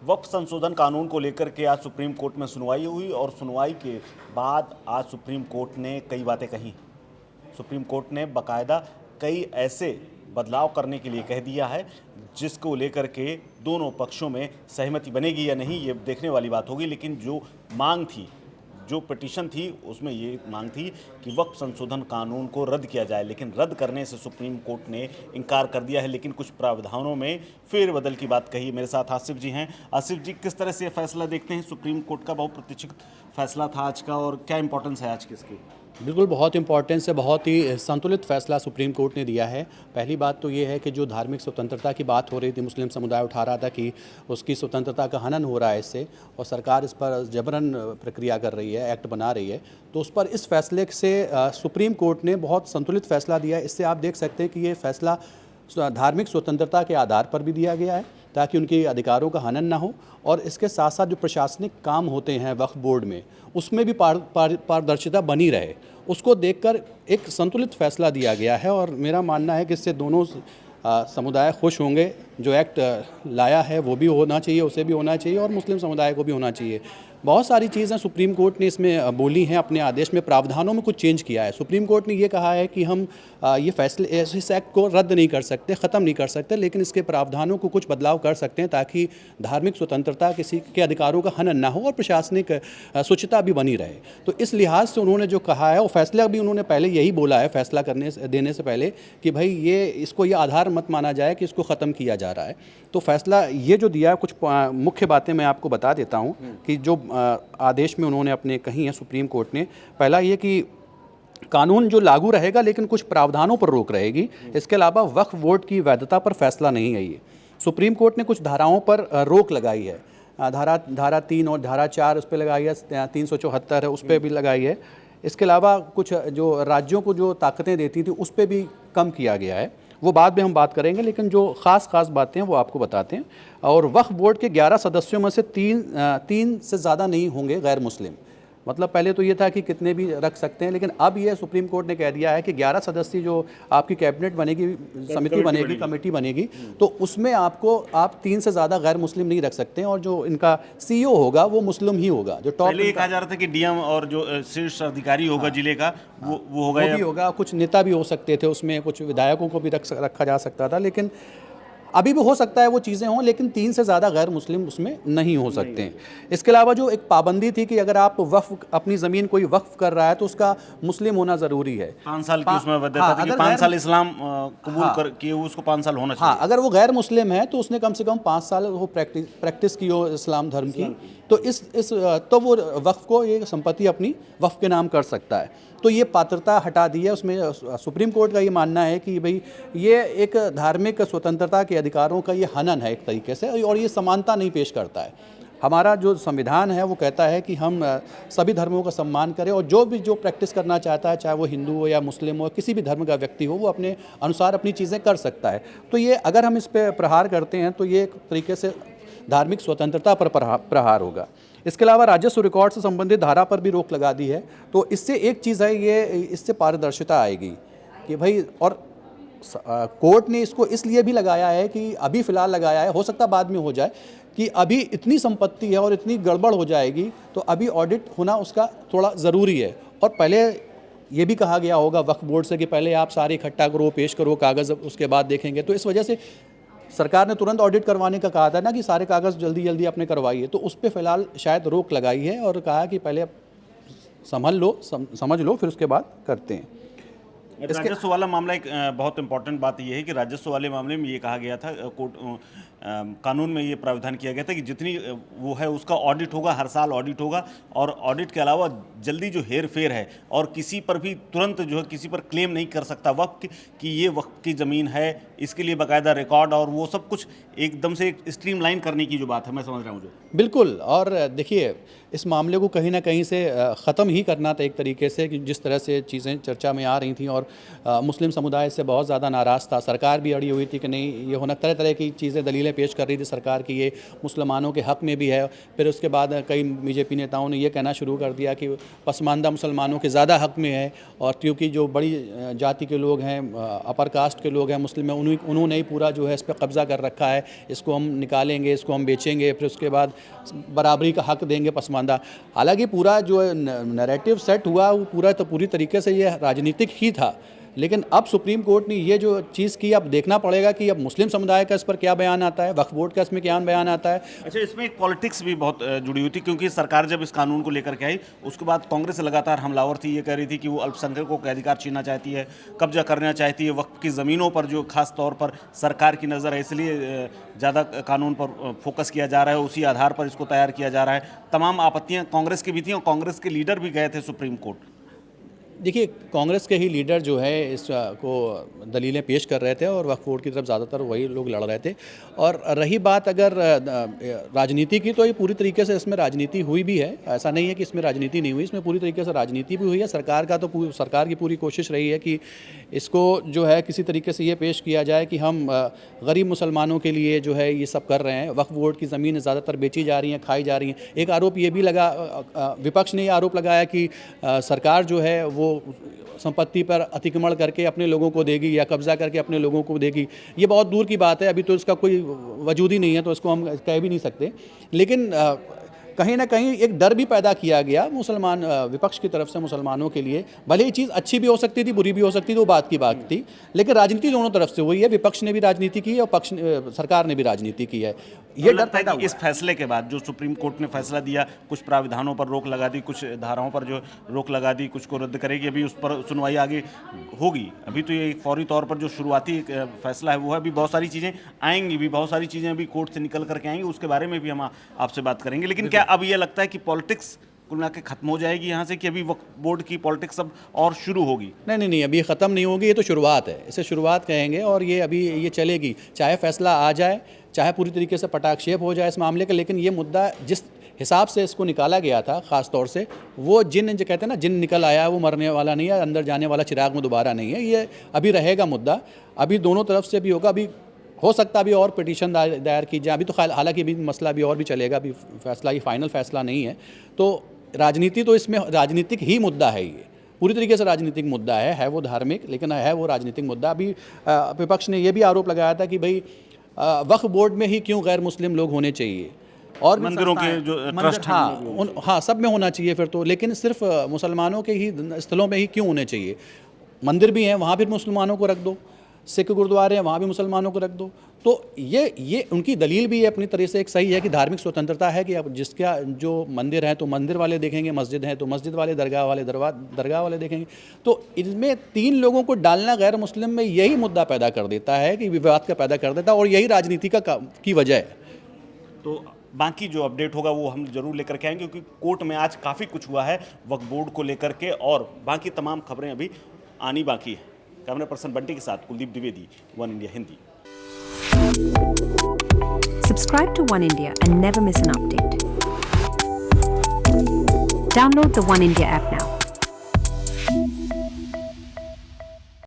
वक्फ संशोधन कानून को लेकर के आज सुप्रीम कोर्ट में सुनवाई हुई और सुनवाई के बाद आज सुप्रीम कोर्ट ने कई बातें कही। सुप्रीम कोर्ट ने बाकायदा कई ऐसे बदलाव करने के लिए कह दिया है जिसको लेकर के दोनों पक्षों में सहमति बनेगी या नहीं ये देखने वाली बात होगी। लेकिन जो मांग थी, जो पिटीशन थी, उसमें ये मांग थी कि वक्फ संशोधन कानून को रद्द किया जाए, लेकिन रद्द करने से सुप्रीम कोर्ट ने इनकार कर दिया है। लेकिन कुछ प्रावधानों में फेरबदल की बात कही। मेरे साथ आसिफ जी हैं। आसिफ जी, किस तरह से फैसला देखते हैं? सुप्रीम कोर्ट का बहुप्रतीक्षित फैसला था आज का, और क्या इंपॉर्टेंस है आज की इसकी? बिल्कुल, बहुत इंपॉर्टेंस है। बहुत ही संतुलित फैसला सुप्रीम कोर्ट ने दिया है। पहली बात तो ये है कि जो धार्मिक स्वतंत्रता की बात हो रही थी, मुस्लिम समुदाय उठा रहा था कि उसकी स्वतंत्रता का हनन हो रहा है इससे, और सरकार इस पर जबरन प्रक्रिया कर रही है, एक्ट बना रही है। तो उस पर इस फैसले से सुप्रीम कोर्ट ने बहुत संतुलित फैसला दिया है। इससे आप देख सकते हैं कि ये फैसला धार्मिक स्वतंत्रता के आधार पर भी दिया गया है ताकि उनके अधिकारों का हनन ना हो, और इसके साथ साथ जो प्रशासनिक काम होते हैं वक्फ बोर्ड में, उसमें भी पारदर्शिता बनी रहे। उसको देखकर एक संतुलित फैसला दिया गया है, और मेरा मानना है कि इससे दोनों समुदाय खुश होंगे। जो एक्ट लाया है वो भी होना चाहिए, उसे भी होना चाहिए, और मुस्लिम समुदाय को भी होना चाहिए। बहुत सारी चीज़ें सुप्रीम कोर्ट ने इसमें बोली हैं अपने आदेश में। प्रावधानों में कुछ चेंज किया है। सुप्रीम कोर्ट ने ये कहा है कि हम ये फैसले इस एक्ट को रद्द नहीं कर सकते, ख़त्म नहीं कर सकते, लेकिन इसके प्रावधानों को कुछ बदलाव कर सकते हैं ताकि धार्मिक स्वतंत्रता, किसी के अधिकारों का हनन ना हो और प्रशासनिक शुचिता भी बनी रहे। तो इस लिहाज से उन्होंने जो कहा है, और फैसला भी उन्होंने पहले यही बोला है फैसला देने से पहले कि भाई इसको आधार मत माना जाए कि इसको ख़त्म किया जा रहा है। तो फैसला ये जो दिया है, कुछ मुख्य बातें मैं आपको बता देता हूँ कि जो आदेश में उन्होंने अपने कही हैं सुप्रीम कोर्ट ने। पहला ये कि कानून जो लागू रहेगा लेकिन कुछ प्रावधानों पर रोक रहेगी। इसके अलावा वक्फ बोर्ड की वैधता पर फैसला नहीं है। ये सुप्रीम कोर्ट ने कुछ धाराओं पर रोक लगाई है। धारा 3 और धारा 4 उस पर लगाई है, 374 है उस पर भी लगाई है। इसके अलावा कुछ जो राज्यों को जो ताकतें देती थी उस पर भी कम किया गया है। वो बाद में हम बात करेंगे, लेकिन जो ख़ास बातें हैं वो आपको बताते हैं। और वक्फ बोर्ड के 11 सदस्यों में से तीन से ज़्यादा नहीं होंगे गैर मुस्लिम। मतलब पहले तो ये था कि कितने भी रख सकते हैं, लेकिन अब ये सुप्रीम कोर्ट ने कह दिया है कि 11 सदस्यीय जो आपकी कैबिनेट बनेगी, समिति बनेगी, कमेटी बनेगी, तो उसमें आप 3 से ज़्यादा गैर मुस्लिम नहीं रख सकते हैं। और जो इनका सीईओ होगा वो मुस्लिम ही होगा। जो टॉप पहले कहा जा रहा था कि डीएम और जो शीर्ष अधिकारी होगा जिले का, वो होगा, वो भी होगा। कुछ नेता भी हो सकते थे उसमें, कुछ विधायकों को भी रखा जा सकता था, लेकिन अभी भी हो सकता है वो चीज़ें हों, लेकिन 3 से ज़्यादा गैर मुस्लिम उसमें नहीं हो सकते हैं। इसके अलावा जो एक पाबंदी थी कि अगर आप वक्फ अपनी ज़मीन कोई वक्फ कर रहा है तो उसका मुस्लिम होना ज़रूरी है। 5 साल की उसमें वैधता थी कि 5 साल इस्लाम कबूल किए उसको 5 साल होना चाहिए। अगर वो गैर मुस्लिम है तो उसने कम से कम 5 साल वो प्रैक्टिस की हो इस्लाम धर्म की, तो तो वो वक्फ को ये संपत्ति अपनी वक्फ के नाम कर सकता है। तो ये पात्रता हटा दी है उसमें। सुप्रीम कोर्ट का ये मानना है कि भाई ये एक धार्मिक स्वतंत्रता के अधिकारों का ये हनन है एक तरीके से, और ये समानता नहीं पेश करता है। हमारा जो संविधान है वो कहता है कि हम सभी धर्मों का सम्मान करें, और जो प्रैक्टिस करना चाहता है, चाहे वो हिंदू हो या मुस्लिम हो, किसी भी धर्म का व्यक्ति हो, वो अपने अनुसार अपनी चीज़ें कर सकता है। तो ये अगर हम इस पर प्रहार करते हैं तो ये एक तरीके से धार्मिक स्वतंत्रता पर प्रहार होगा। इसके अलावा राजस्व रिकॉर्ड से संबंधित धारा पर भी रोक लगा दी है। तो इससे एक चीज़ है, ये इससे पारदर्शिता आएगी कि भाई, और कोर्ट ने इसको इसलिए भी लगाया है कि अभी फ़िलहाल लगाया है, हो सकता बाद में हो जाए, कि अभी इतनी संपत्ति है और इतनी गड़बड़ हो जाएगी तो अभी ऑडिट होना उसका थोड़ा ज़रूरी है। और पहले ये भी कहा गया होगा वक्फ बोर्ड से कि पहले आप सारे इकट्ठा करो, पेश करो कागज़, उसके बाद देखेंगे। तो इस वजह से सरकार ने तुरंत ऑडिट करवाने का कहा था ना कि सारे कागज़ जल्दी जल्दी अपने करवाइए। तो उस पर फ़िलहाल शायद रोक लगाई है और कहा कि पहले समझ लो फिर उसके बाद करते हैं। राजस्व वाला मामला एक बहुत इंपॉर्टेंट बात यह है कि राजस्व वाले मामले में ये कहा गया था, कानून में ये प्रावधान किया गया था कि जितनी वो है उसका ऑडिट होगा, हर साल ऑडिट होगा। और ऑडिट के अलावा जल्दी जो हेर फेर है और किसी पर भी तुरंत जो है किसी पर क्लेम नहीं कर सकता वक्फ कि ये वक्फ की ज़मीन है, इसके लिए बाकायदा रिकॉर्ड और वो सब कुछ एकदम से स्ट्रीमलाइन करने की जो बात है, मैं समझ रहा हूँ जो बिल्कुल। और देखिए, इस मामले को कहीं ना कहीं से ख़त्म ही करना था एक तरीके से, कि जिस तरह से चीज़ें चर्चा में आ रही थी और मुस्लिम समुदाय से बहुत ज़्यादा नाराज़ था। सरकार भी अड़ी हुई थी कि नहीं ये होना, तरह तरह की चीज़ें दलीलें दलीलें पेश कर रही थी सरकार की ये मुसलमानों के हक़ में भी है। फिर उसके बाद कई बीजेपी नेताओं ने ये कहना शुरू कर दिया कि पसमानदा मुसलमानों के ज़्यादा हक़ में है, और क्योंकि जो बड़ी जाति के लोग हैं, अपर कास्ट के लोग हैं, मुस्लिम हैं, उन्होंने ही पूरा जो है इस पर कब्ज़ा कर रखा है, इसको हम निकालेंगे, इसको हम बेचेंगे, फिर उसके बाद बराबरी का हक़ देंगे पसमानदा। हालांकि पूरा जो नैरेटिव सेट हुआ वो पूरी तरीके से ये राजनीतिक ही था, लेकिन अब सुप्रीम कोर्ट ने ये जो चीज़ की, अब देखना पड़ेगा कि अब मुस्लिम समुदाय का इस पर क्या बयान आता है, वक्फ बोर्ड का इसमें क्या बयान आता है। अच्छा, इसमें एक पॉलिटिक्स भी बहुत जुड़ी हुई थी, क्योंकि सरकार जब इस कानून को लेकर के आई उसके बाद कांग्रेस लगातार हमलावर थी। ये कह रही थी कि वो अल्पसंख्यकों के अधिकार छीनना चाहती है, कब्जा करना चाहती है वक्फ की ज़मीनों पर, जो खास तौर पर सरकार की नज़र है, इसलिए ज़्यादा कानून पर फोकस किया जा रहा है, उसी आधार पर इसको तैयार किया जा रहा है। तमाम आपत्तियाँ कांग्रेस की भी थी और कांग्रेस के लीडर भी गए थे सुप्रीम कोर्ट। देखिए, कांग्रेस के ही लीडर जो है इसको दलीलें पेश कर रहे थे और वक्फ बोर्ड की तरफ ज़्यादातर वही लोग लड़ रहे थे। और रही बात अगर राजनीति की, तो ये पूरी तरीके से इसमें राजनीति हुई भी है, ऐसा नहीं है कि इसमें राजनीति नहीं हुई, इसमें पूरी तरीके से राजनीति भी हुई है। सरकार की पूरी कोशिश रही है कि इसको जो है किसी तरीके से ये पेश किया जाए कि हम गरीब मुसलमानों के लिए जो है ये सब कर रहे हैं। वक्फ बोर्ड की ज़मीन ज़्यादातर बेची जा रही हैं, खाई जा रही हैं। एक आरोप ये भी लगा, विपक्ष ने ये आरोप लगाया कि सरकार जो है वो संपत्ति पर अतिक्रमण करके अपने लोगों को देगी या कब्जा करके अपने लोगों को देगी। ये बहुत दूर की बात है, अभी तो इसका कोई वजूद ही नहीं है, तो इसको हम कह भी नहीं सकते। लेकिन कहीं ना कहीं एक डर भी पैदा किया गया मुसलमान विपक्ष की तरफ से मुसलमानों के लिए। भले ही चीज़ अच्छी भी हो सकती थी, बुरी भी हो सकती थी, वो बात की बात थी, लेकिन राजनीति दोनों तरफ से हुई है। विपक्ष ने भी राजनीति की है और सरकार ने भी राजनीति की है। ये डर पैदा हुआ। इस फैसले के बाद जो सुप्रीम कोर्ट ने फैसला दिया, कुछ प्राविधानों पर रोक लगा दी, कुछ धाराओं पर जो रोक लगा दी, कुछ को रद्द करेगी, अभी उस पर सुनवाई आगे होगी। अभी तो ये एक फौरी तौर पर जो शुरुआती फैसला है वो है, अभी बहुत सारी चीज़ें आएंगी, भी बहुत सारी चीज़ें अभी कोर्ट से निकल करके आएंगी, उसके बारे में भी हम आपसे बात करेंगे। लेकिन क्या अब ये लगता है कि पॉलिटिक्स कुल मिला के खत्म हो जाएगी यहाँ से, कि अभी वक्फ बोर्ड की पॉलिटिक्स अब और शुरू होगी? नहीं, अभी ख़त्म नहीं होगी, ये तो शुरुआत है, इसे शुरुआत कहेंगे और ये अभी ये चलेगी, चाहे फैसला आ जाए, चाहे पूरी तरीके से पटाक्षेप हो जाए इस मामले का। लेकिन ये मुद्दा जिस हिसाब से इसको निकाला गया था, ख़ास तौर से वो जिन जो कहते हैं ना, जिन निकल आया वो मरने वाला नहीं है, अंदर जाने वाला चिराग में दोबारा नहीं है, ये अभी रहेगा मुद्दा। अभी दोनों तरफ से भी होगा, अभी हो सकता है अभी और पिटीशन दायर की जाए। अभी तो हालांकि भी मसला अभी और भी चलेगा, अभी फैसला, ये फाइनल फैसला नहीं है। तो राजनीति तो इसमें राजनीतिक ही मुद्दा है, ये पूरी तरीके से राजनीतिक मुद्दा है वो धार्मिक, लेकिन है वो राजनीतिक मुद्दा। अभी विपक्ष ने ये भी आरोप लगाया था कि भाई वक्फ बोर्ड में ही क्यों गैर मुस्लिम लोग होने चाहिए, और मंदिरों के जो ट्रस्ट, हाँ सब में होना चाहिए फिर तो, लेकिन सिर्फ मुसलमानों के ही स्थलों में ही क्यों होने चाहिए? मंदिर भी हैं, वहाँ भी मुसलमानों को रख दो, सिख गुरुद्वारे हैं, वहाँ भी मुसलमानों को रख दो। तो ये उनकी दलील भी है अपनी तरह से, एक सही है कि धार्मिक स्वतंत्रता है कि अब जिसका जो मंदिर है तो मंदिर वाले देखेंगे, मस्जिद है तो मस्जिद वाले, दरगाह वाले दरगाह वाले देखेंगे। तो इनमें 3 लोगों को डालना गैर मुस्लिम में यही मुद्दा पैदा कर देता है, कि विवाद का पैदा कर देता है, और यही राजनीति की वजह है। तो बाकी जो अपडेट होगा वो हम जरूर लेकर के आएंगे, क्योंकि कोर्ट में आज काफ़ी कुछ हुआ है वक्फ बोर्ड को लेकर के, और बाकी तमाम खबरें अभी आनी बाकी है। कैमरा पर्सन बंटी के साथ Kuldeep Dwivedi, one India Hindi. Subscribe to One India and never miss an update. Download the One India app now.